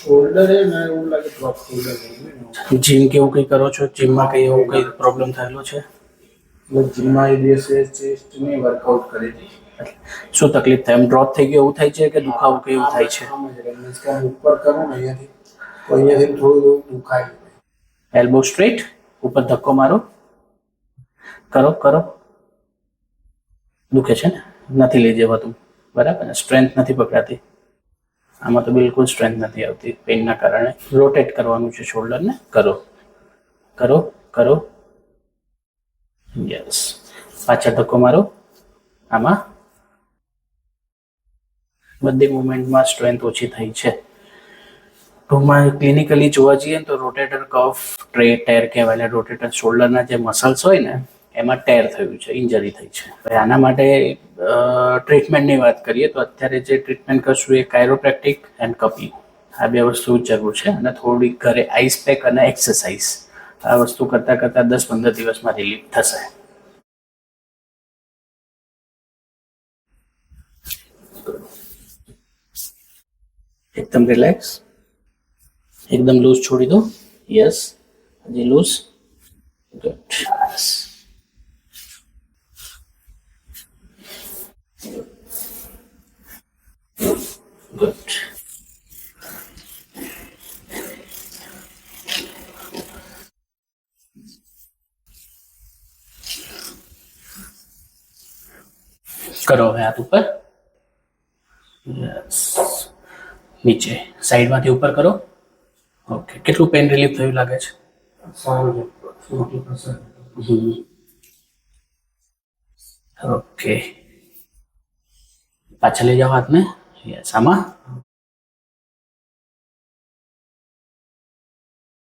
Shoulder है ना એવું લાગે ડ્રોપ શોલ્ડર है જીમ કેવું કંઈ કરો છો? જીમમાં કંઈ એવું કંઈ પ્રોબ્લેમ થયેલો છે? मतलब जिम्मा એ દિવસે ચેસ્ટ ની વર્કઆઉટ કરી હતી શું તકલીફ થાય? એમ ડ્રોપ થઈ ગયો એવું થાય છે કે દુખાવો કે એવું થાય છે? આમ જ રહે મીન્સ કે આમ ઉપર કરું ને અહીંયાથી તો અહીંયાથી થોડું દુખાય એલ્બો સ્ટ્રેટ, ઉપર ધક્કો મારો, કરો કરો. દુખે છે ને? નથી લઈ જવાતું, બરાબર ને? સ્ટ્રેન્થ નથી પકડાતી. આમાં તો બિલકુલ સ્ટ્રેન્થ નથી આવતી પેઇનના કારણે. રોટેટ કરવાનું છે શોલ્ડરને. કરો કરો કરો. યસ. પાછળ ધક્કો મારો. આમાં બધી મુવમેન્ટમાં સ્ટ્રેન્થ ઓછી થઈ છે. ટૂંકમાં ક્લિનિકલી જોવા જઈએ તો રોટેટર કફ ટેર કહેવાય. રોટેટર શોલ્ડરના જે મસલ્સ હોય ને એમાં ટેર થયું છે, ઇન્જરી થઈ છે. હવે આના માટે ટ્રીટમેન્ટની વાત કરીએ તો અત્યારે જે ટ્રીટમેન્ટ કરશું એ કાયરોપ્રેક્ટિક એન્ડ કપિંગ, આ બે વસ્તુ જરૂર છે. અને થોડીક ઘરે આઈસ પેક અને એક્સરસાઇઝ, આ વસ્તુ કરતાં કરતાં 10-15 દિવસમાં રિલીફ થશે. એકદમ રિલેક્સ, એકદમ લૂઝ છોડી દો. યસ, હજી લૂઝ. ગુડ. ગુડ. કરો હવે હાથ ઉપર. યસ. નીચે સાઈડમાંથી ઉપર કરો. ઓકે. કેટલું પેન રિલીફ થયું લાગે છે? સારું છે 40%. ઓકે. પાછા લઈ જાઓ હાથને. યસ. આમાં